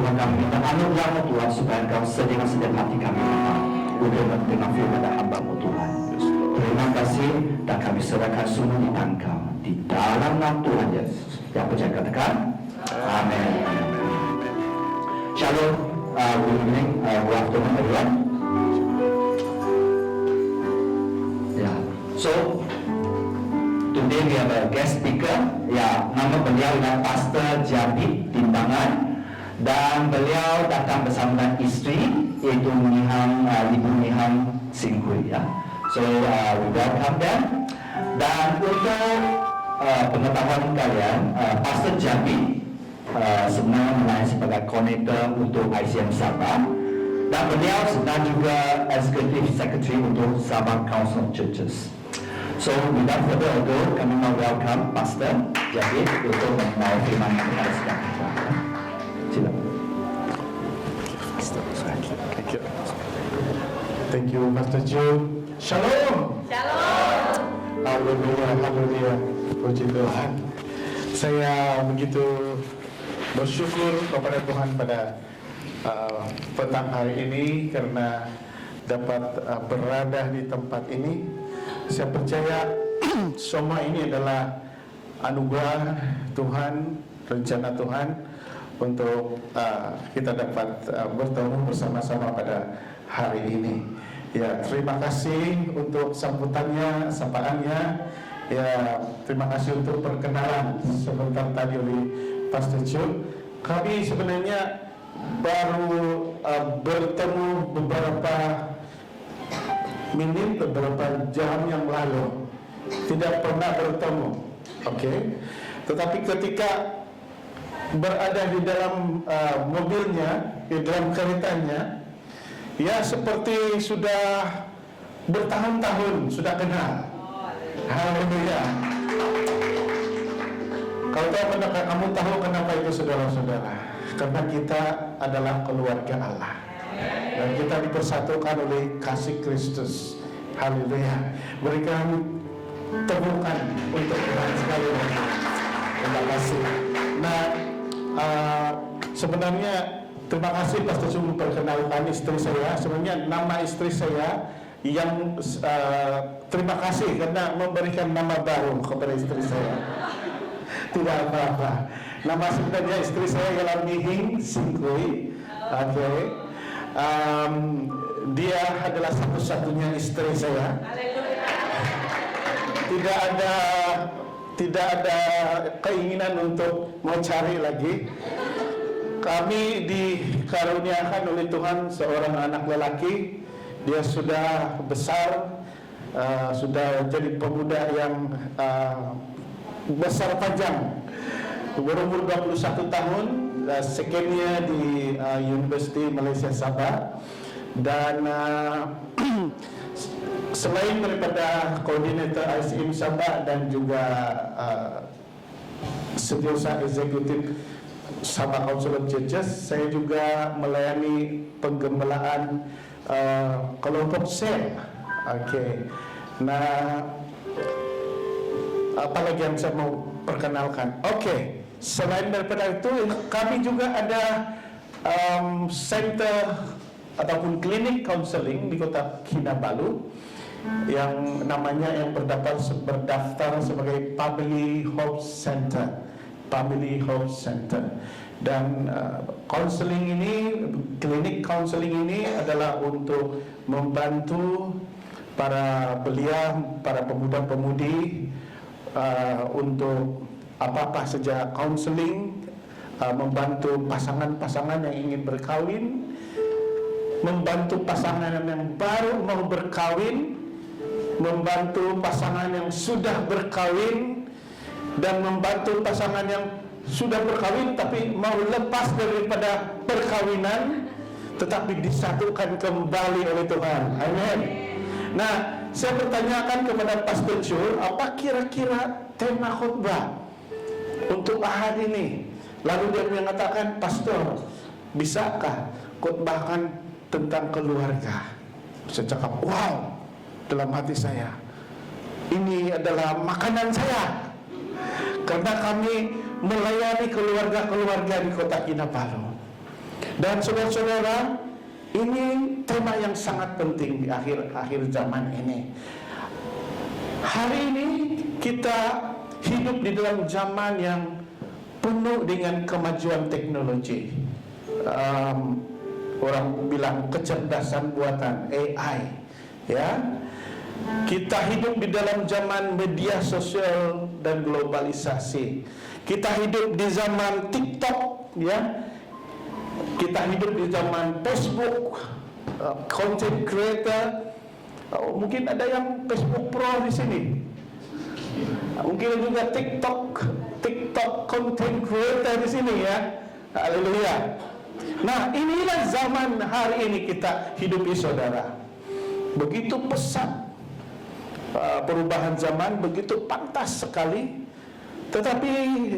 Tuhan, kami minta anugerah Tuhan supaya Engkau dengan setiap hati kami Bapa untuk mendengar firman hamba-Mu Tuhan. Terima kasih dan kami serahkan semua di tangan Kau di dalam nama Tuhan Yesus. Yang percaya katakan Amin. Shalom, good evening, good afternoon everyone. Yeah, so today we have a guest speaker. Ya, nama beliau adalah Pastor Jabi Timbangan dan beliau datang bersama dengan isteri yaitu Ibu Niham Singhui. Ya, so we welcome them. Dan untuk pengetahuan kalian, Pastor Jabi sebenarnya melayani sebagai konektor untuk ICM Sabah dan beliau sedang juga Executive Secretary untuk Sabah Council of Churches. So without further ado, kami mau welcome Pastor Jabi untuk membawa firman kepada sedang kita. Silakan. Thank you, Pastor Joe. Shalom. Shalom. Haleluya, haleluya. Puji Tuhan. Saya begitu bersyukur kepada Tuhan pada petang hari ini karena dapat berada di tempat ini. Saya percaya semua ini adalah anugerah Tuhan, rencana Tuhan untuk kita dapat bertemu bersama-sama pada hari ini. Ya, terima kasih untuk sambutannya, sapaannya. Ya, terima kasih untuk perkenalan sebentar tadi oleh Pastor Joe. Kami sebenarnya baru bertemu beberapa menit, beberapa jam yang lalu. Tidak pernah bertemu. Oke. Tetapi ketika berada di dalam mobilnya, di dalam keretanya, ya seperti sudah bertahun-tahun sudah kenal. Haleluya. Kamu tahu kenapa itu saudara-saudara? Karena kita adalah keluarga Allah dan kita dipersatukan oleh kasih Kristus. Haleluya. Berikan tepukan untuk Tuhan sekali lagi. Terima kasih. Nah, sebenarnya terima kasih Pastor Jum memperkenalkan istri saya. Sebenarnya nama istri saya yang terima kasih karena memberikan nama baru kepada istri saya. Tidak apa-apa. Nama sebenarnya istri saya ialah Nihing Singhui. Oke. Dia adalah satu-satunya istri saya. Tidak ada keinginan untuk mau cari lagi. Kami dikaruniakan oleh Tuhan seorang anak lelaki. Dia sudah besar, sudah jadi pemuda yang besar panjang. Berumur 21 tahun, sekemnya di University Malaysia Sabah. Dan selain daripada koordinator ICM Sabah dan juga setiausaha eksekutif Sabah Council of Churches, saya juga melayani penggembalaan kelompok sel. Oke. Nah, apa lagi yang saya mau perkenalkan? Oke. Selain daripada itu, kami juga ada center ataupun klinik counseling di Kota Kinabalu yang namanya yang berdaftar sebagai Family Hope Center. Family Hope Center. Dan counseling ini, klinik counseling ini adalah untuk membantu para belia, para pemuda-pemudi untuk apa-apa saja counseling, membantu pasangan-pasangan yang ingin berkahwin, membantu pasangan yang baru mau berkahwin, membantu pasangan yang sudah berkahwin, dan membantu pasangan yang sudah berkahwin tapi mau lepas daripada perkawinan tetapi disatukan kembali oleh Tuhan. Amin. Nah, saya bertanyakan kepada Pastor Joe, apa kira-kira tema khutbah untuk hari ini? Lalu dia mengatakan, Pastor, bisakah khutbahkan tentang keluarga? Saya cakap, wow, dalam hati saya, ini adalah makanan saya. Karena kami melayani keluarga-keluarga di Kota Kinabalu. Dan saudara-saudara, ini tema yang sangat penting di akhir zaman ini. Hari ini kita hidup di dalam zaman yang penuh dengan kemajuan teknologi. Orang bilang kecerdasan buatan AI, ya. Kita hidup di dalam zaman media sosial dan globalisasi. Kita hidup di zaman TikTok, ya. Kita hidup di zaman Facebook, content creator. Mungkin ada yang Facebook Pro di sini. Mungkin juga TikTok content creator di sini, ya. Haleluya. Nah, inilah zaman hari ini kita hidupi, saudara. Begitu pesat perubahan zaman, begitu pantas sekali. Tetapi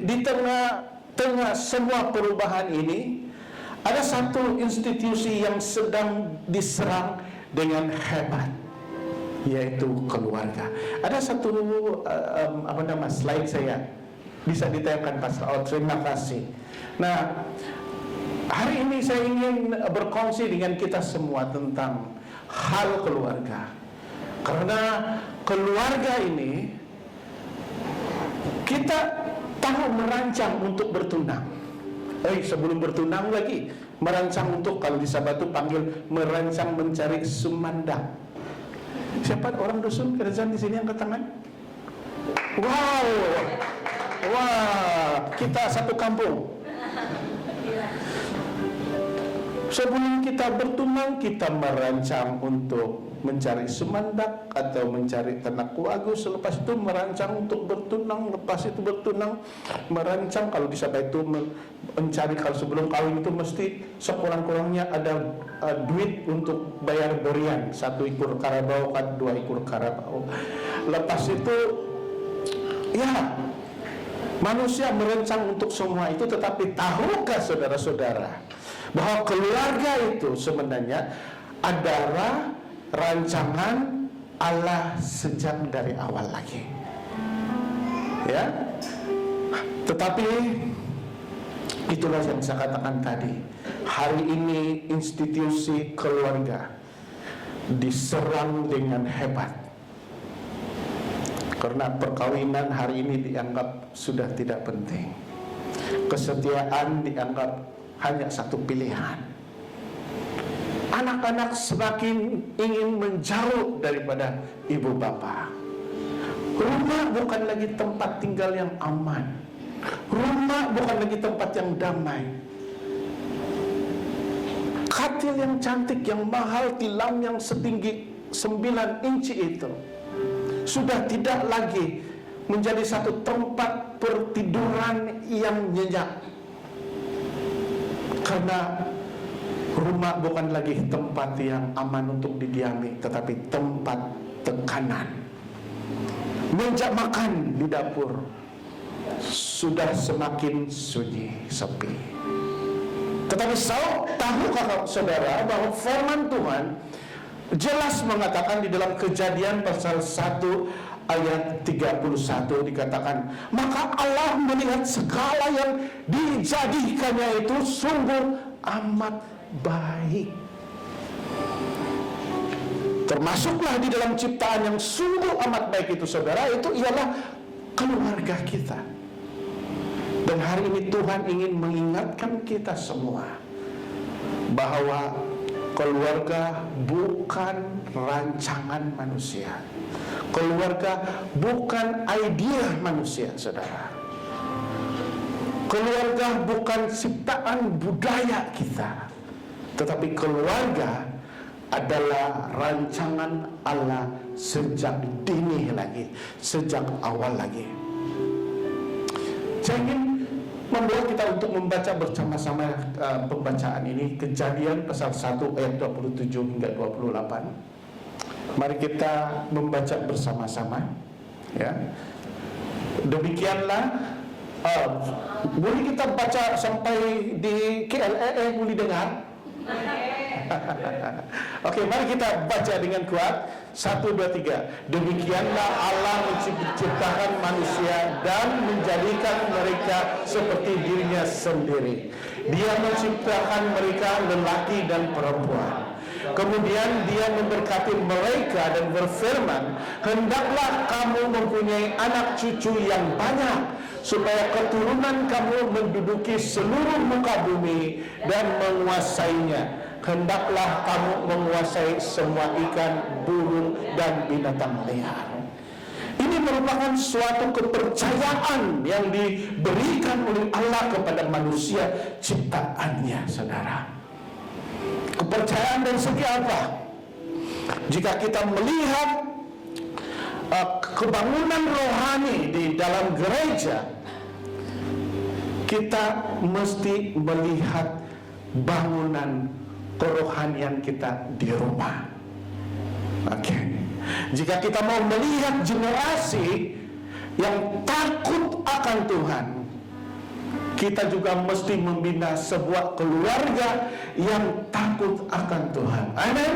di tengah semua perubahan ini, ada satu institusi yang sedang diserang dengan hebat, yaitu keluarga. Ada satu slide saya bisa ditayangkan, Pastor. Oh, terima kasih. Nah, hari ini saya ingin berkongsi dengan kita semua tentang hal keluarga. Karena keluarga ini kita tahu merancang untuk bertunang. Sebelum bertunang lagi, merancang untuk, kalau di Sabatu panggil merancang mencari sumanda. Siapa orang dusun kerjaan di sini, angkat tangan? Wow, wah, kita satu kampung. Sebelum kita bertunang, kita merancang untuk mencari sumandak atau mencari ternak wagu. Selepas itu merancang untuk bertunang. Lepas itu bertunang, merancang kalau di Sabah itu mencari, kalau sebelum kawin itu mesti sekurang-kurangnya ada duit untuk bayar berian, 1 ekor karabau kan 2 ekor karabau. Lepas itu, ya, manusia merancang untuk semua itu. Tetapi tahukah saudara-saudara bahwa keluarga itu sebenarnya adalah rancangan Allah sejak dari awal lagi, ya. Tetapi itulah yang saya katakan tadi, hari ini institusi keluarga diserang dengan hebat. Karena perkawinan hari ini dianggap sudah tidak penting. Kesetiaan dianggap hanya satu pilihan. Anak-anak semakin ingin menjauh daripada ibu bapa. Rumah bukan lagi tempat tinggal yang aman. Rumah bukan lagi tempat yang damai. Katil yang cantik, yang mahal, tilam yang setinggi 9 inci itu sudah tidak lagi menjadi satu tempat pertiduran yang nyenyak. Karena rumah bukan lagi tempat yang aman untuk didiami, tetapi tempat tekanan. Meja makan di dapur sudah semakin sunyi, sepi. Tetapi tahukah saudara bahwa firman Tuhan jelas mengatakan di dalam Kejadian pasal 1 ayat 31 dikatakan, maka Allah melihat segala yang dijadikannya itu sungguh amat baik. Termasuklah di dalam ciptaan yang sungguh amat baik itu, saudara, itu ialah keluarga kita. Dan hari ini Tuhan ingin mengingatkan kita semua bahwa keluarga bukan rancangan manusia. Keluarga bukan idea manusia, saudara. Keluarga bukan ciptaan budaya kita, tetapi keluarga adalah rancangan Allah sejak dini lagi, sejak awal lagi. Saya ingin membawa kita untuk membaca bersama-sama pembacaan ini, Kejadian pasal 1 ayat 27 hingga 28. Mari kita membaca bersama-sama, ya. Demikianlah. Boleh kita baca sampai di KLEE, boleh dengar? Oke, mari kita baca dengan kuat. 1, 2, 3. Demikianlah Allah menciptakan manusia dan menjadikan mereka seperti dirinya sendiri. Dia menciptakan mereka lelaki dan perempuan. Kemudian dia memberkati mereka dan berfirman, hendaklah kamu mempunyai anak cucu yang banyak, supaya keturunan kamu menduduki seluruh muka bumi dan menguasainya. Hendaklah kamu menguasai semua ikan, burung, dan binatang liar. Ini merupakan suatu kepercayaan yang diberikan oleh Allah kepada manusia ciptaannya, saudara. Kepercayaan dari segi apa? Jika kita melihat kebangunan rohani di dalam gereja, kita mesti melihat bangunan kerohanian kita di rumah. Oke. Jika kita mau melihat generasi yang takut akan Tuhan, kita juga mesti membina sebuah keluarga yang takut akan Tuhan. Amin.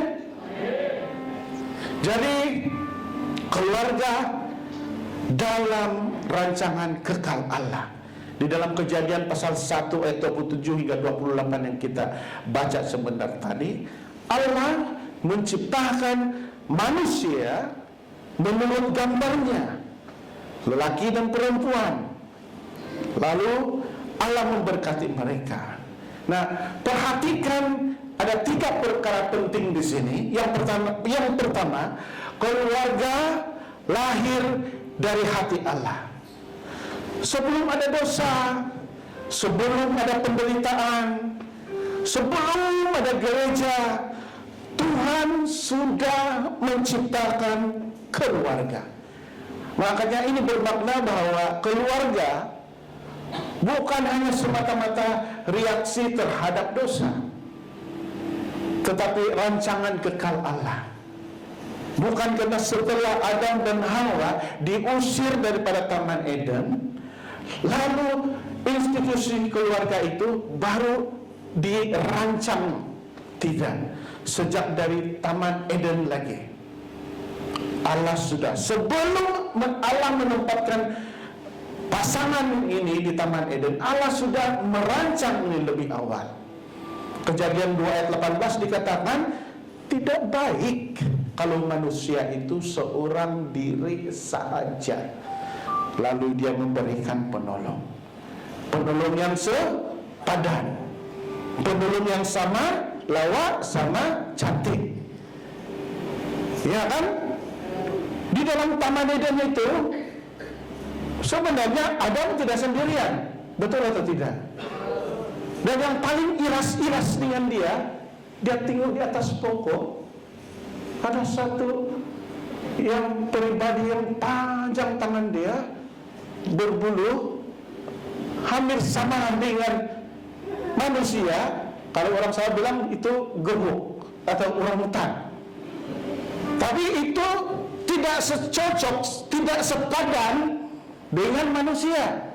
Jadi keluarga dalam rancangan kekal Allah. Di dalam Kejadian pasal 1 ayat 27 hingga 28 yang kita baca sebentar tadi, Allah menciptakan manusia menurut gambarnya, lelaki dan perempuan. Lalu Allah memberkati mereka. Nah, perhatikan ada 3 perkara penting di sini. Yang pertama, keluarga lahir dari hati Allah. Sebelum ada dosa, sebelum ada penderitaan, sebelum ada gereja, Tuhan sudah menciptakan keluarga. Makanya ini bermakna bahwa keluarga bukan hanya semata-mata reaksi terhadap dosa, tetapi rancangan kekal Allah. Bukan karena setelah Adam dan Hawa diusir daripada Taman Eden, lalu institusi keluarga itu baru dirancang. Tidak. Sejak dari Taman Eden lagi, Allah sudah, sebelum Allah menempatkan pasangan ini di Taman Eden, Allah sudah merancang ini lebih awal. Kejadian 2 ayat 18 dikatakan, tidak baik kalau manusia itu seorang diri saja. Lalu dia memberikan penolong yang sepadan, penolong yang sama lawak, sama cantik. Ya kan? Di dalam Taman Eden itu sebenarnya Adam tidak sendirian, betul atau tidak? Dan yang paling iras-iras dengan dia tinggal di atas pokok. Ada satu yang pribadi yang panjang tangan dia, berbulu, hampir sama dengan manusia. Kalau orang saya bilang itu gemuk atau orangutan. Tapi itu tidak secocok, tidak sepadan dengan manusia.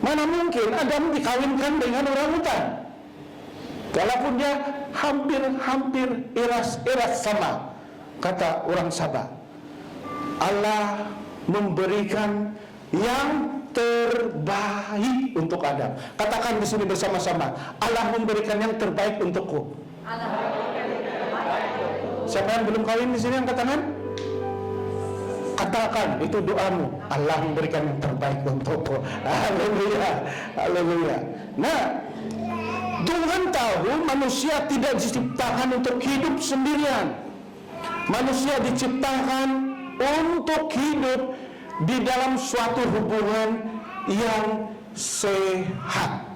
Mana mungkin Adam dikawinkan dengan orangutan? Walaupun dia hampir iras sama. Kata orang Sabah, Allah memberikan yang terbaik untuk Adam. Katakan di sini bersama-sama, Allah memberikan yang terbaik untukku. Siapa yang belum kawin di sini angkat tangan? Katakan, itu doamu. Allah memberikan yang terbaik untukku. Haleluya, haleluya. Nah, Tuhan tahu manusia tidak diciptakan untuk hidup sendirian. Manusia diciptakan untuk hidup di dalam suatu hubungan yang sehat.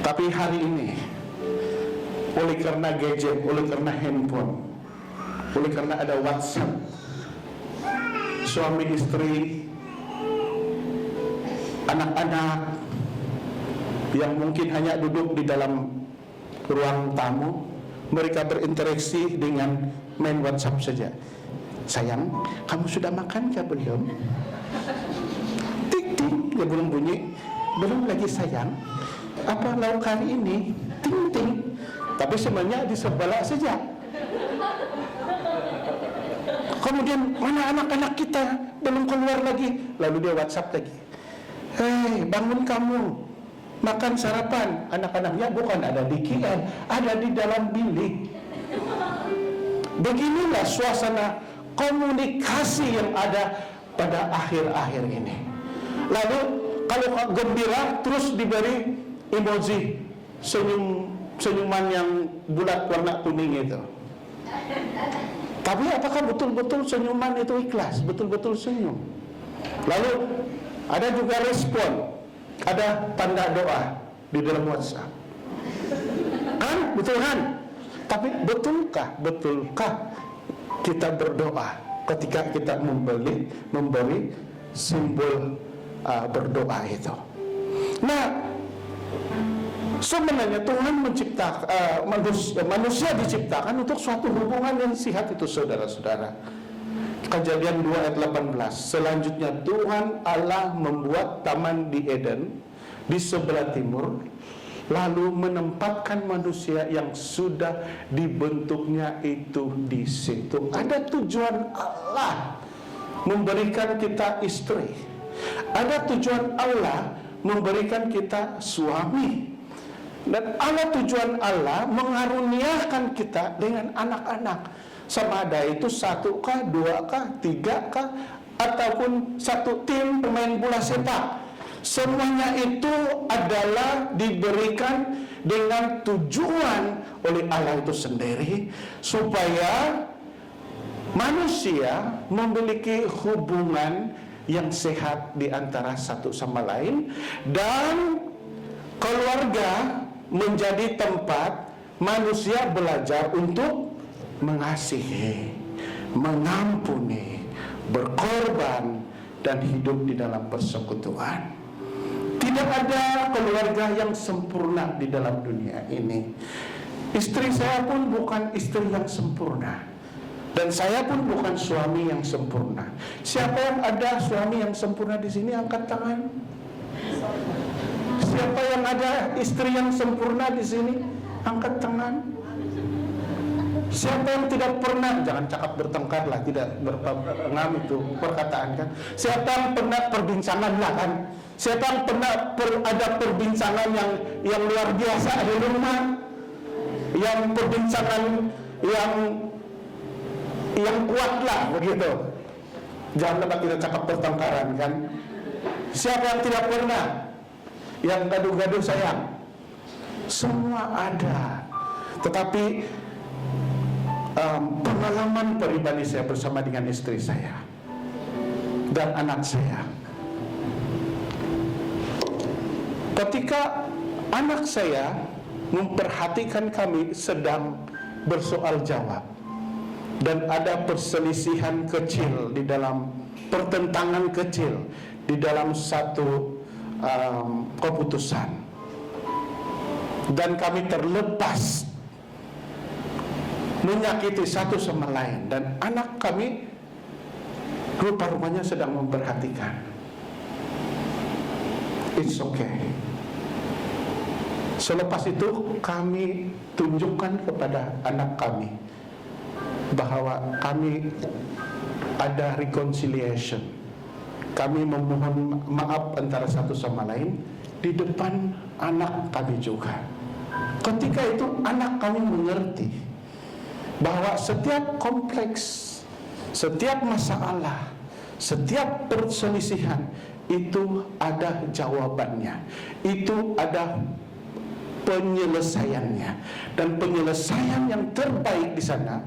Tapi hari ini, oleh karena gadget, oleh karena handphone, oleh karena ada WhatsApp, suami istri, anak-anak yang mungkin hanya duduk di dalam ruang tamu, mereka berinteraksi dengan main WhatsApp saja. Sayang, kamu sudah makan kah belum? Tik tik, dia belum bunyi. Belum lagi sayang. Apa lauk hari ini? ting-ting, tapi sebenarnya di sebelah saja. Kemudian mana anak-anak kita belum keluar lagi, lalu dia WhatsApp lagi, hei bangun kamu, makan sarapan. Anak-anaknya bukan ada di KL, ada di dalam bilik. Beginilah suasana komunikasi yang ada pada akhir-akhir ini. Lalu kalau gembira terus diberi emoji senyuman yang bulat warna kuning itu. Tapi apakah betul-betul senyuman itu ikhlas, betul-betul senyum? Lalu ada juga respon, ada tanda doa di dalam WhatsApp. Kan? Betul kan? Tapi betulkah kita berdoa ketika kita memberi simbol berdoa itu? Nah, sebenarnya Tuhan menciptakan manusia diciptakan untuk suatu hubungan yang sehat itu, saudara-saudara. Kejadian 2 ayat 18. Selanjutnya Tuhan Allah membuat taman di Eden di sebelah timur, lalu menempatkan manusia yang sudah dibentuknya itu di situ. Ada tujuan Allah memberikan kita istri. Ada tujuan Allah memberikan kita suami. Dan tujuan Allah mengaruniakan kita dengan anak-anak. Sama ada itu 1kah, 2kah, 3kah, ataupun satu tim pemain bola sepak. Semuanya itu adalah diberikan dengan tujuan oleh Allah itu sendiri, supaya manusia memiliki hubungan yang sehat di antara satu sama lain, dan keluarga menjadi tempat manusia belajar untuk mengasihi, mengampuni, berkorban, dan hidup di dalam persekutuan. Tidak ada keluarga yang sempurna di dalam dunia ini. Istri saya pun bukan istri yang sempurna, dan saya pun bukan suami yang sempurna. Siapa yang ada suami yang sempurna di sini? Angkat tangan. Siapa yang ada istri yang sempurna di sini? Angkat tangan. Siapa yang tidak pernah, jangan cakap bertengkar lah, tidak berpengam itu perkataan kan. Siapa yang pernah perbincangan lah kan. Siapa yang pernah ada perbincangan yang luar biasa di rumah, yang perbincangan yang kuat lah begitu. Janganlah kita cakap pertengkaran kan. Siapa yang tidak pernah? Yang gaduh-gaduh sayang, semua ada. Tetapi pengalaman pribadi saya bersama dengan istri saya dan anak saya, ketika anak saya memperhatikan kami sedang bersoal jawab dan ada perselisihan kecil di dalam pertentangan kecil di dalam satu keputusan, dan kami terlepas menyakiti satu sama lain, dan anak kami rupa-rupanya sedang memperhatikan. It's okay. Selepas itu kami tunjukkan kepada anak kami bahwa kami ada reconciliation. Kami memohon maaf antara satu sama lain di depan anak kami juga. Ketika itu anak kami mengerti bahwa setiap kompleks, setiap masalah, setiap perselisihan itu ada jawabannya, itu ada penyelesaiannya, dan penyelesaian yang terbaik di sana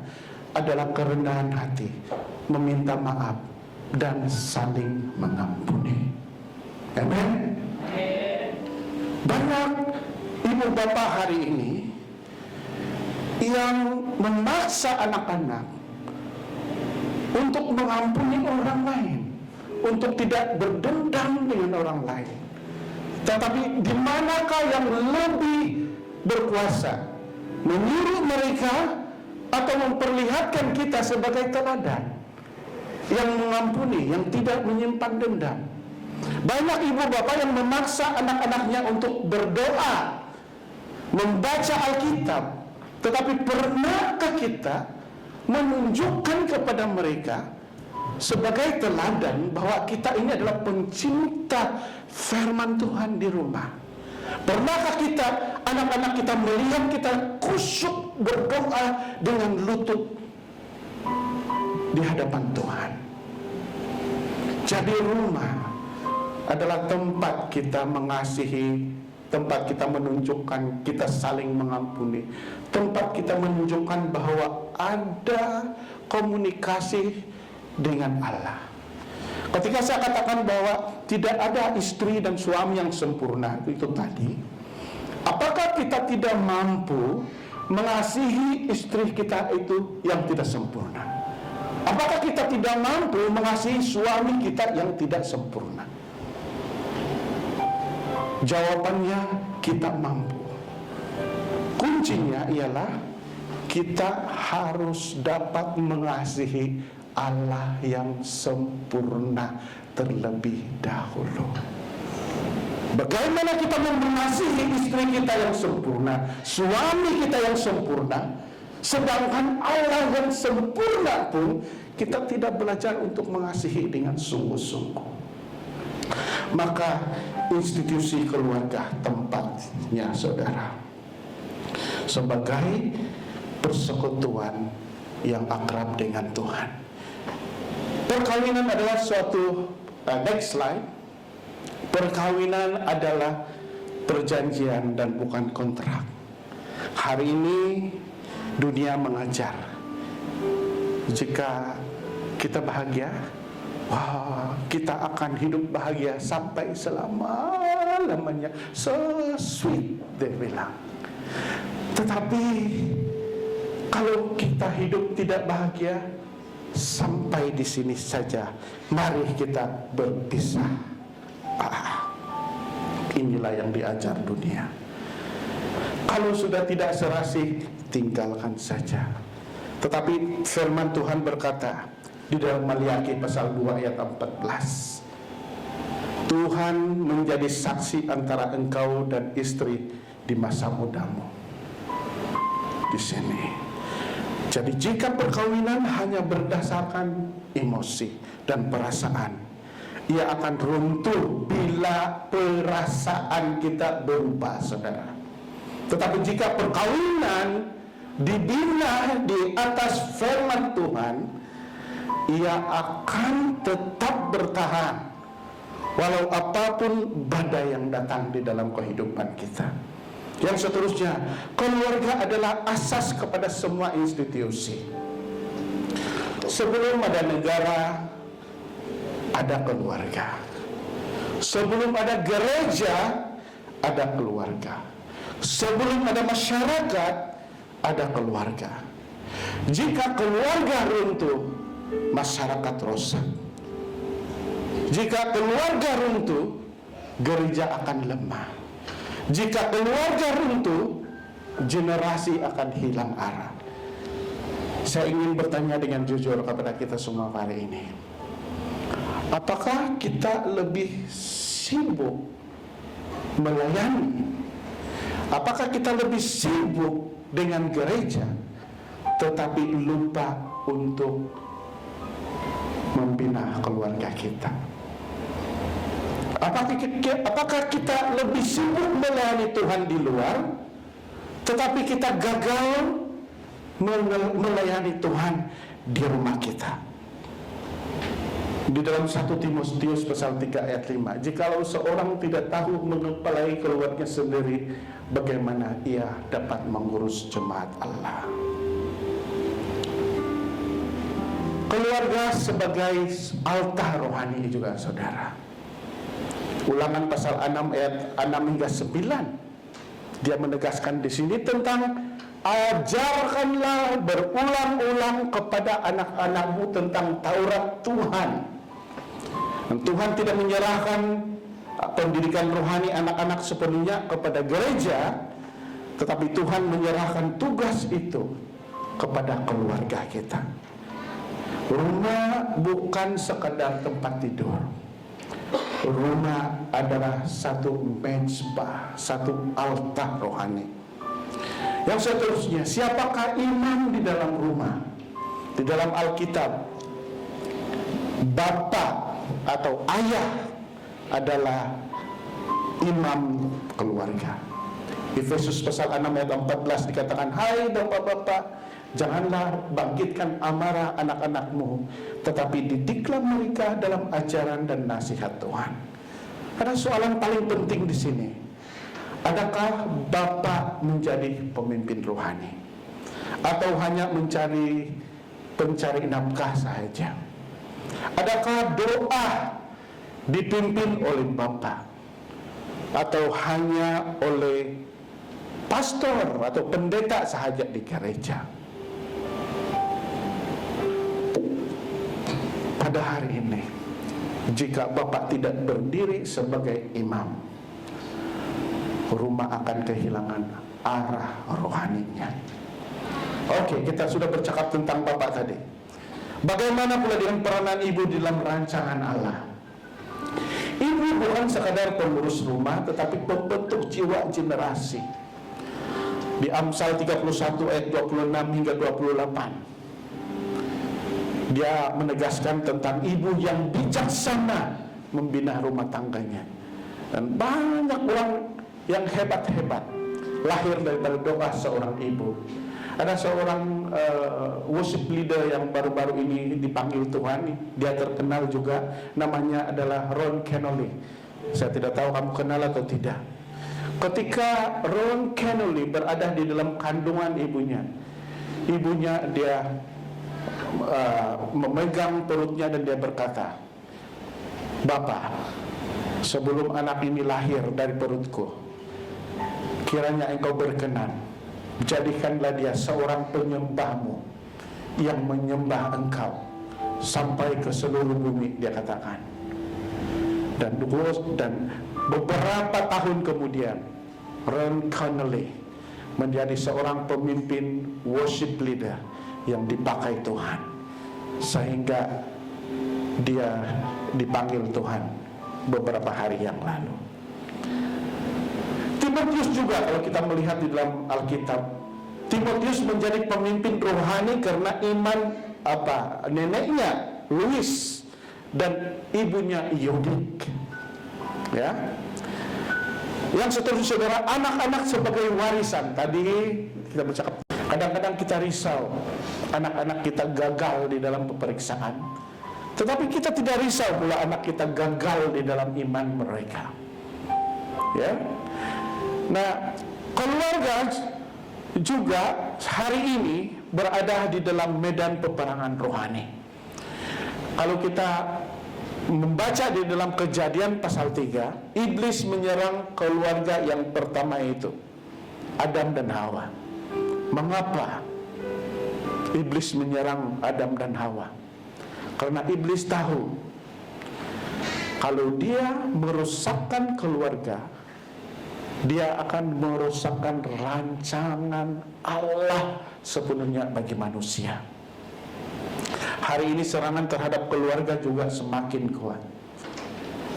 adalah kerendahan hati, meminta maaf, dan saling mengampuni. Amen. Banyak ibu bapak hari ini yang memaksa anak-anak untuk mengampuni orang lain, untuk tidak berdendam dengan orang lain. Tetapi di manakah yang lebih berkuasa, menyuruh mereka atau memperlihatkan kita sebagai teladan yang mengampuni, yang tidak menyimpan dendam? Banyak ibu bapak yang memaksa anak-anaknya untuk berdoa membaca Alkitab, tetapi pernahkah kita menunjukkan kepada mereka sebagai teladan bahwa kita ini adalah pencinta firman Tuhan di rumah? Pernahkah kita, anak-anak kita melihat kita khusyuk berdoa dengan lutut di hadapan Tuhan? Jadi rumah adalah tempat kita mengasihi, tempat kita menunjukkan kita saling mengampuni, tempat kita menunjukkan bahwa ada komunikasi dengan Allah. Ketika saya katakan bahwa tidak ada istri dan suami yang sempurna, itu tadi, apakah kita tidak mampu mengasihi istri kita itu yang tidak sempurna? Apakah kita tidak mampu mengasihi suami kita yang tidak sempurna? Jawabannya, kita mampu. Kuncinya ialah kita harus dapat mengasihi Allah yang sempurna terlebih dahulu. Bagaimana kita mengasihi istri kita yang sempurna, suami kita yang sempurna, sedangkan Allah yang sempurna pun kita tidak belajar untuk mengasihi dengan sungguh-sungguh. Maka institusi keluarga tempatnya saudara sebagai persekutuan yang akrab dengan Tuhan. Perkawinan adalah suatu next slide. Perkawinan adalah perjanjian dan bukan kontrak. Hari ini dunia mengajar, jika kita bahagia, wah, kita akan hidup bahagia sampai selama-lamanya. So sweet, dia bilang. Tetapi kalau kita hidup tidak bahagia, sampai di sini saja, mari kita berpisah. Inilah yang diajar dunia. Kalau sudah tidak serasi, tinggalkan saja. Tetapi firman Tuhan berkata di dalam Maliaki pasal 2 ayat 14, Tuhan menjadi saksi antara engkau dan istri di masa mudamu. Di sini. Jadi jika perkawinan hanya berdasarkan emosi dan perasaan, ia akan runtuh bila perasaan kita berubah, saudara. Tetapi jika perkawinan dibina di atas firman Tuhan, ia akan tetap bertahan walau apapun badai yang datang di dalam kehidupan kita. Yang seterusnya, keluarga adalah asas kepada semua institusi. Sebelum ada negara, ada keluarga. Sebelum ada gereja, ada keluarga. Sebelum ada masyarakat, ada keluarga. Jika keluarga runtuh, masyarakat rosak. Jika keluarga runtuh, gereja akan lemah. Jika keluarga runtuh, generasi akan hilang arah. Saya ingin bertanya dengan jujur kepada kita semua hari ini. Apakah kita lebih sibuk melayani? Apakah kita lebih sibuk dengan gereja, tetapi lupa untuk membina keluarga kita? Apakah kita lebih sibuk melayani Tuhan di luar, tetapi kita gagal melayani Tuhan di rumah kita? Di dalam 1 Timotius pasal 3 ayat 5, jikalau seorang tidak tahu mengepalai keluarga sendiri, bagaimana ia dapat mengurus jemaat Allah? Keluarga sebagai altar rohani juga, saudara. Ulangan pasal 6 ayat 6 hingga 9, dia menegaskan di sini tentang ajarkanlah berulang-ulang kepada anak-anakmu tentang Taurat Tuhan. Dan Tuhan tidak menyerahkan pendidikan rohani anak-anak sepenuhnya kepada gereja, tetapi Tuhan menyerahkan tugas itu kepada keluarga kita. Rumah bukan sekadar tempat tidur. Rumah adalah satu mezbah, satu altar rohani. Yang seterusnya, siapakah imam di dalam rumah? Di dalam Alkitab, bapa atau ayah adalah imam keluarga. Efesus pasal 6 ayat 14 dikatakan, hai bapak-bapak, janganlah bangkitkan amarah anak-anakmu, tetapi didiklah mereka dalam ajaran dan nasihat Tuhan. Ada soalan paling penting di sini. Adakah bapak menjadi pemimpin rohani? Atau hanya pencari nafkah saja? Adakah doa dipimpin oleh bapak? Atau hanya oleh pastor atau pendeta sahaja di gereja? Pada hari ini, jika bapak tidak berdiri sebagai imam, rumah akan kehilangan arah rohaninya. Oke, kita sudah bercakap tentang bapak tadi. Bagaimana pula dengan peranan ibu di dalam rancangan Allah? Ibu bukan sekadar pengurus rumah, tetapi pembentuk jiwa generasi. Di Amsal 31 ayat 26 hingga 28, dia menegaskan tentang ibu yang bijaksana membina rumah tangganya. Dan banyak orang yang hebat-hebat lahir daripada doa seorang ibu. Ada seorang worship leader yang baru-baru ini dipanggil Tuhan. Dia terkenal juga, namanya adalah Ron Kenoly. Saya tidak tahu kamu kenal atau tidak. Ketika Ron Kenoly berada di dalam kandungan ibunya dia memegang perutnya dan dia berkata, Bapak, sebelum anak ini lahir dari perutku, kiranya engkau berkenan, jadikanlah dia seorang penyembahmu yang menyembah engkau sampai ke seluruh bumi, dia katakan. Dan beberapa tahun kemudian, Ron Kenoly menjadi seorang pemimpin worship leader yang dipakai Tuhan, sehingga dia dipanggil Tuhan beberapa hari yang lalu. Timotius juga, kalau kita melihat di dalam Alkitab, Timotius menjadi pemimpin rohani karena iman neneknya Louis dan ibunya Eudik. Ya. Yang seterusnya, saudara, anak-anak sebagai warisan. Tadi kita bercakap, kadang-kadang kita risau anak-anak kita gagal di dalam peperiksaan, tetapi kita tidak risau pula anak kita gagal di dalam iman mereka. Ya. Nah, keluarga juga hari ini berada di dalam medan peperangan rohani. Kalau kita membaca di dalam Kejadian pasal 3, iblis menyerang keluarga yang pertama itu, Adam dan Hawa. Mengapa iblis menyerang Adam dan Hawa? Karena iblis tahu kalau dia merusakkan keluarga, dia akan merusakkan rancangan Allah sepenuhnya bagi manusia. Hari ini serangan terhadap keluarga juga semakin kuat.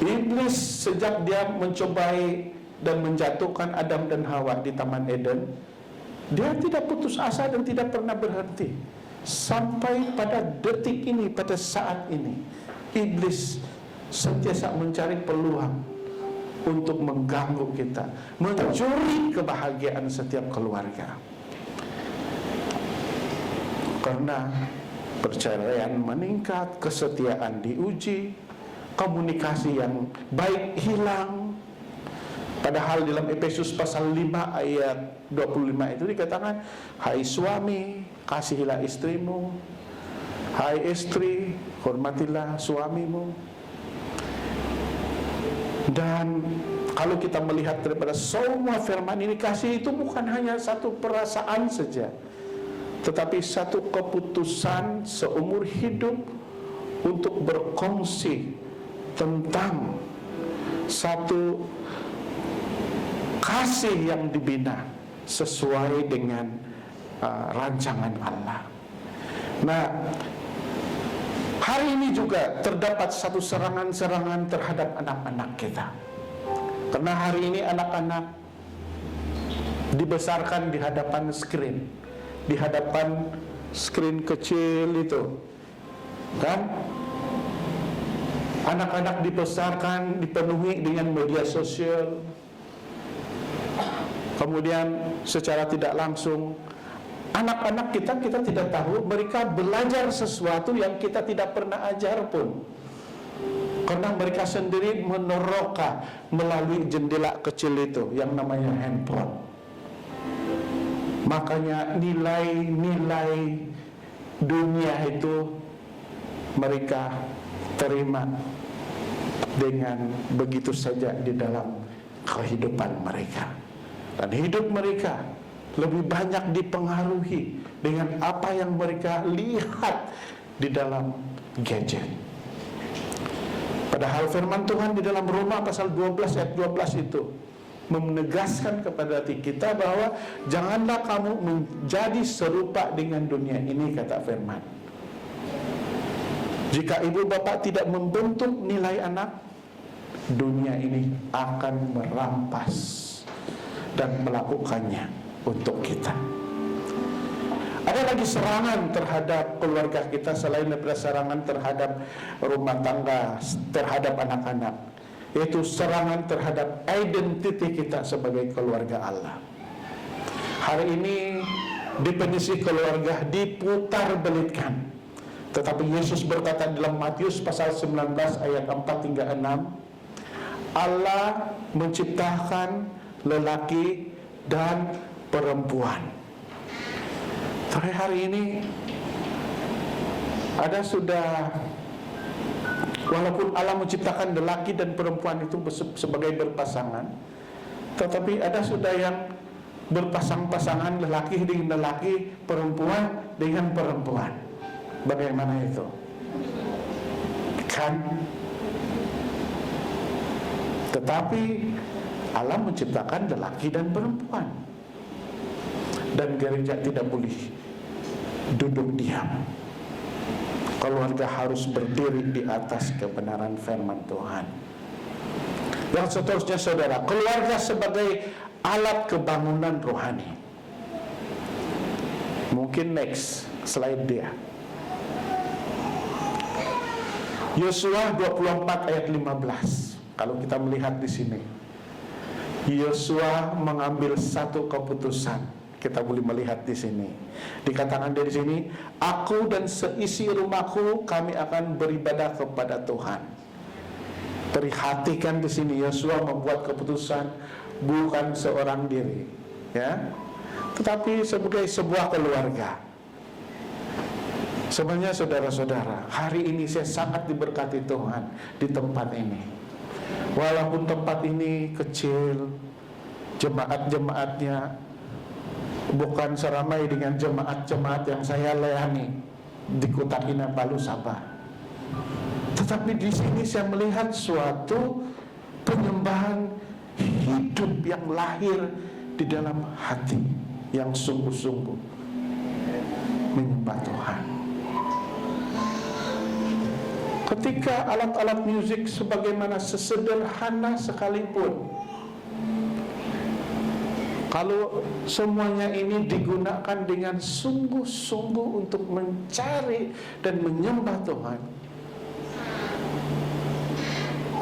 Iblis sejak dia mencobai dan menjatuhkan Adam dan Hawa di Taman Eden, dia tidak putus asa dan tidak pernah berhenti. Sampai pada detik ini, pada saat ini, iblis sentiasa mencari peluang untuk mengganggu kita, mencuri kebahagiaan setiap keluarga. Karena perceraian meningkat, kesetiaan diuji, komunikasi yang baik hilang. Padahal dalam Efesus pasal 5 ayat 25 itu dikatakan, hai suami, kasihilah istrimu, hai istri, hormatilah suamimu. Dan kalau kita melihat daripada semua firman ini, kasih itu bukan hanya satu perasaan saja, tetapi satu keputusan seumur hidup untuk berkongsi tentang satu kasih yang dibina sesuai dengan rancangan Allah. Nah, hari ini juga terdapat satu serangan-serangan terhadap anak-anak kita. Karena hari ini anak-anak dibesarkan di hadapan screen kecil itu, kan? Anak-anak dibesarkan dipenuhi dengan media sosial. Kemudian secara tidak langsung anak-anak kita tidak tahu mereka belajar sesuatu yang kita tidak pernah ajar pun, karena mereka sendiri meneroka melalui jendela kecil itu yang namanya handphone. Makanya nilai-nilai dunia itu mereka terima dengan begitu saja di dalam kehidupan mereka. Dan hidup mereka lebih banyak dipengaruhi dengan apa yang mereka lihat di dalam gadget. Padahal firman Tuhan di dalam Roma pasal 12 ayat 12 itu menegaskan kepada hati kita bahwa janganlah kamu menjadi serupa dengan dunia ini, kata firman. Jika ibu bapak tidak membentuk nilai anak, dunia ini akan merampas dan melakukannya untuk kita. Ada lagi serangan terhadap keluarga kita selain daripada serangan terhadap rumah tangga, terhadap anak-anak, yaitu serangan terhadap identiti kita sebagai keluarga Allah. Hari ini definisi keluarga diputar belitkan. Tetapi Yesus berkata dalam Matius pasal 19 ayat 4 hingga 6, Allah menciptakan lelaki dan perempuan. Tapi hari ini ada sudah, walaupun Allah menciptakan lelaki dan perempuan itu sebagai berpasangan, tetapi ada sudah yang berpasang-pasangan lelaki dengan lelaki, perempuan dengan perempuan. Bagaimana itu? Kan? Tetapi Allah menciptakan lelaki dan perempuan, dan gereja tidak boleh duduk diam. Keluarga harus berdiri di atas kebenaran firman Tuhan. Yang seterusnya, saudara, keluarga sebagai alat kebangunan rohani. Mungkin next slide dia. Yosua 24 ayat 15. Kalau kita melihat di sini, Yosua mengambil satu keputusan. Kita boleh melihat di sini. Dikatakan dari sini, aku dan seisi rumahku kami akan beribadah kepada Tuhan. Perhatikan di sini, Yosua membuat keputusan bukan seorang diri, ya, tetapi sebagai sebuah keluarga. Sebenarnya saudara-saudara, hari ini saya sangat diberkati Tuhan di tempat ini. Walaupun tempat ini kecil, jemaat-jemaatnya bukan seramai dengan jemaat-jemaat yang saya layani di Kota Kinabalu, Sabah. Tetapi di sini saya melihat suatu penyembahan hidup yang lahir di dalam hati yang sungguh-sungguh menyembah Tuhan. Ketika alat-alat musik sebagaimana sesederhana sekalipun, kalau semuanya ini digunakan dengan sungguh-sungguh untuk mencari dan menyembah Tuhan,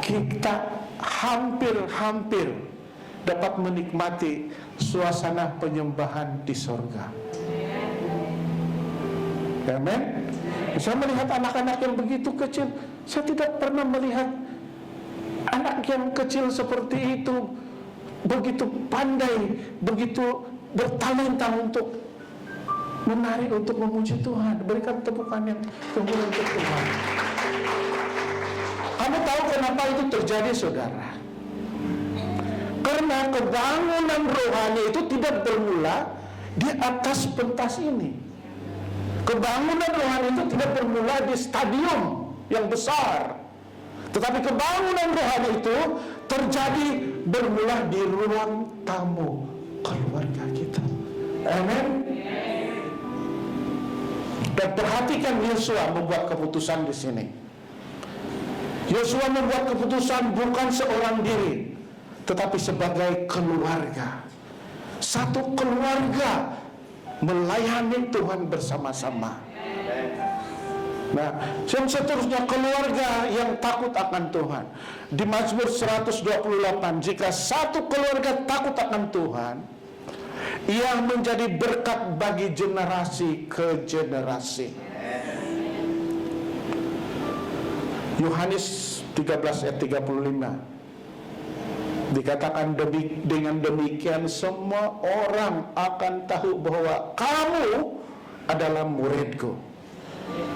kita hampir dapat menikmati suasana penyembahan di sorga. Amen. Saya melihat anak-anak yang begitu kecil. Saya tidak pernah melihat anak yang kecil seperti itu begitu pandai, begitu bertalenta untuk menari, untuk memuji Tuhan. Berikan tepukan yang tinggi untuk Tuhan. Kamu tahu kenapa itu terjadi, saudara? Karena kebangunan rohani itu tidak bermula di atas pentas ini. Kebangunan rohani itu tidak bermula di stadium yang besar, tetapi kebangunan rohani itu terjadi bermula di ruang tamu keluarga kita. Amin. Dan perhatikan Yosua membuat keputusan di sini. Yosua membuat keputusan bukan seorang diri, tetapi sebagai keluarga, satu keluarga melayani Tuhan bersama-sama. Nah, yang seterusnya keluarga yang takut akan Tuhan. Di Mazmur 128, jika satu keluarga takut akan Tuhan, ia menjadi berkat bagi generasi ke generasi. Yohanes 13 ayat 35 dikatakan, dengan demikian semua orang akan tahu bahwa kamu adalah muridku.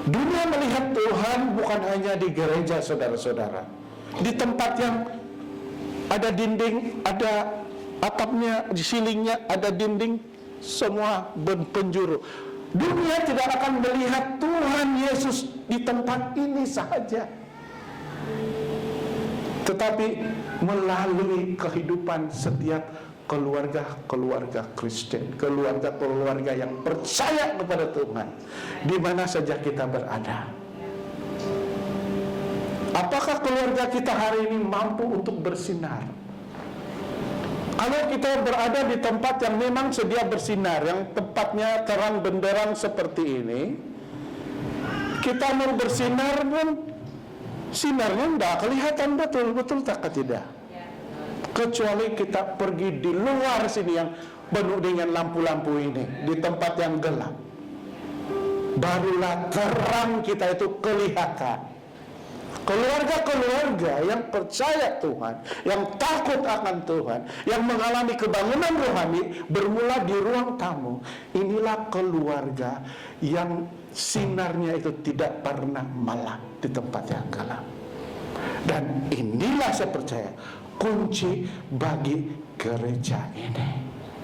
Dunia melihat Tuhan bukan hanya di gereja, saudara-saudara, di tempat yang ada dinding, ada atapnya, di silingnya ada dinding, semua berpenjuru. Dunia tidak akan melihat Tuhan Yesus di tempat ini saja, tetapi melalui kehidupan setiap keluarga-keluarga Kristen, keluarga-keluarga yang percaya kepada Tuhan, di mana saja kita berada. Apakah keluarga kita hari ini mampu untuk bersinar? Kalau kita berada di tempat yang memang sedia bersinar, yang tempatnya terang benderang seperti ini, kita mau bersinar pun sinarnya tidak kelihatan betul tak tidak. Kecuali kita pergi di luar sini yang penuh dengan lampu-lampu ini, di tempat yang gelap, barulah terang kita itu kelihatan. Keluarga-keluarga yang percaya Tuhan, yang takut akan Tuhan, yang mengalami kebangunan rohani bermula di ruang tamu, inilah keluarga yang sinarnya itu tidak pernah malam di tempat yang gelap. Dan inilah saya percaya kunci bagi gereja ini.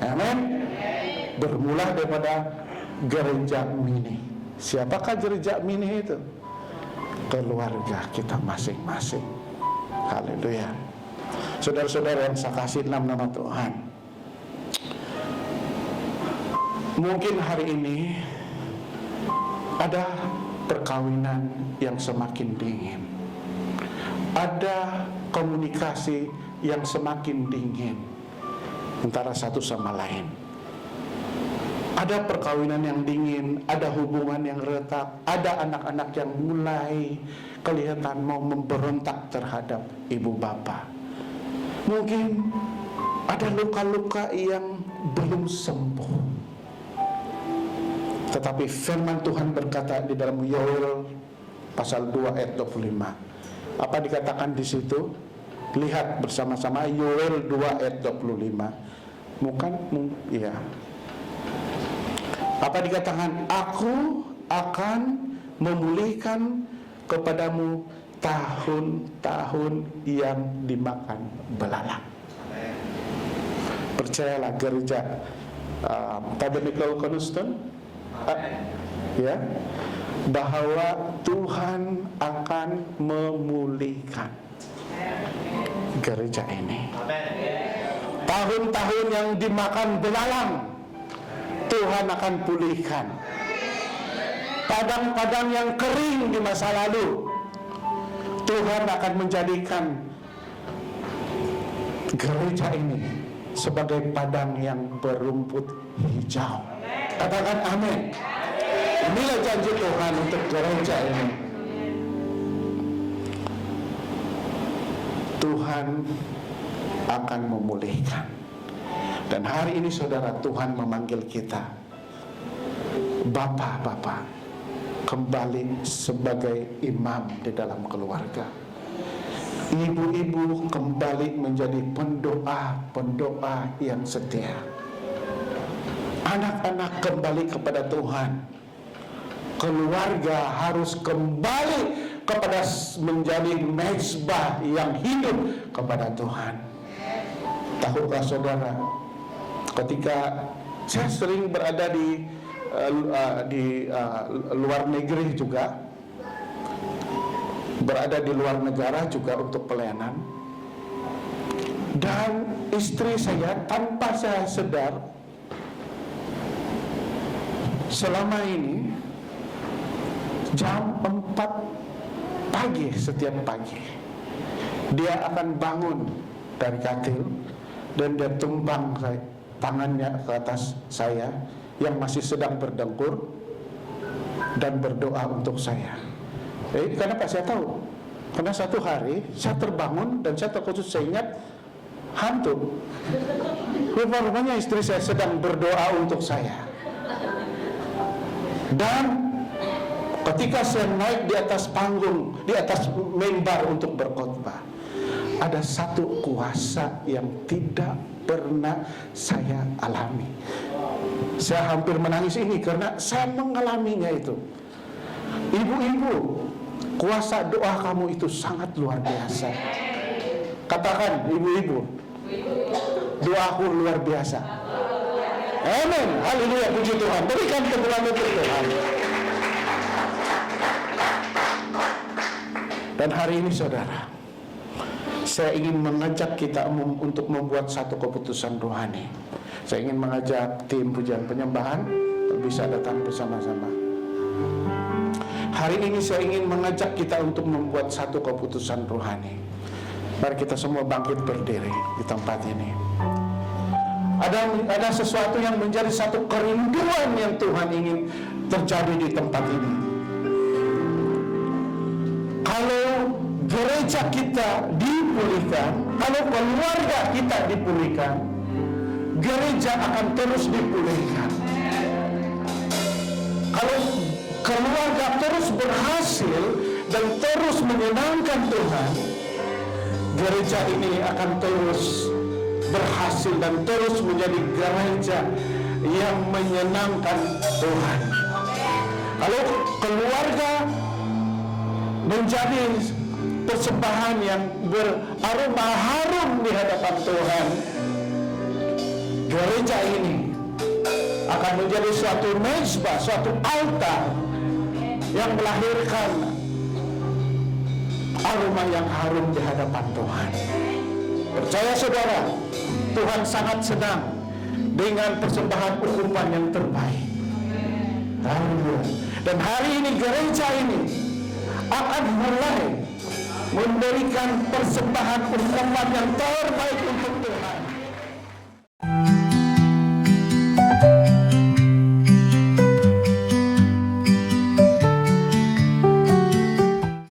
Amin. Bermula daripada gereja mini. Siapakah gereja mini itu? Keluarga kita masing-masing. Haleluya. Saudara-saudara yang saya kasih dalam nama Tuhan, mungkin hari ini ada perkawinan yang semakin dingin, ada komunikasi yang semakin dingin antara satu sama lain. Ada perkawinan yang dingin, ada hubungan yang retak, ada anak-anak yang mulai kelihatan mau memberontak terhadap ibu bapa. Mungkin ada luka-luka yang belum sembuh. Tetapi firman Tuhan berkata di dalam Yoel pasal 2 ayat 25. Apa dikatakan di situ? Lihat bersama-sama Yoel 2 ayat 25. Ya. Apa dikatakan? Aku akan memulihkan kepadamu tahun-tahun yang dimakan belalang. Percayalah gereja Tabernacle Cornerstone, ya, bahwa Tuhan akan memulihkan gereja ini. Tahun-tahun yang dimakan belalang, Tuhan akan pulihkan. Padang-padang yang kering di masa lalu, Tuhan akan menjadikan gereja ini sebagai padang yang berumput hijau. Katakan amin. Inilah janji Tuhan untuk gereja ini. Tuhan akan memulihkan. Dan hari ini saudara, Tuhan memanggil kita, Bapak-bapak, kembali sebagai imam di dalam keluarga. Ibu-ibu kembali menjadi pendoa-pendoa yang setia. Anak-anak kembali kepada Tuhan. Keluarga harus kembali kepada menjadi mezbah yang hidup kepada Tuhan. Tahukah saudara, ketika saya sering berada di luar negeri juga, berada di luar negara juga untuk pelayanan, dan istri saya tanpa saya sadar selama ini jam 4 pagi setiap pagi dia akan bangun dari katil dan dia tumbang tangannya ke atas saya yang masih sedang berdengkur dan berdoa untuk saya. Kenapa saya tahu? Karena satu hari saya terbangun dan saya terkejut, saya ingat hantu. Rupanya istri saya sedang berdoa untuk saya. Dan ketika saya naik di atas panggung, di atas mimbar untuk berkhotbah, ada satu kuasa yang tidak pernah saya alami. Saya hampir menangis ini karena saya mengalaminya itu. Ibu-ibu, kuasa doa kamu itu sangat luar biasa. Katakan ibu-ibu, doaku luar biasa. Amin. Haleluya, puji Tuhan. Berikan kemuliaan untuk Tuhan. Dan hari ini saudara, saya ingin mengajak kita untuk membuat satu keputusan rohani. Saya ingin mengajak tim pujian penyembahan bisa datang bersama-sama. Hari ini saya ingin mengajak kita untuk membuat satu keputusan rohani. Mari kita semua bangkit berdiri di tempat ini. Ada sesuatu yang menjadi satu kerinduan yang Tuhan ingin terjadi di tempat ini. Kalau gereja kita dipulihkan, kalau keluarga kita dipulihkan, gereja akan terus dipulihkan. Kalau keluarga terus berhasil dan terus menyenangkan Tuhan, gereja ini akan terus berhasil dan terus menjadi gereja yang menyenangkan Tuhan. Kalau keluarga menjadi persembahan yang beraroma harum di hadapan Tuhan, gereja ini akan menjadi suatu mezbah, suatu altar yang melahirkan aroma yang harum di hadapan Tuhan. Percaya saudara, Tuhan sangat senang dengan persembahan ukupan yang terbaik. Dan hari ini gereja ini akan mulai memberikan persembahan ukupan yang terbaik untuk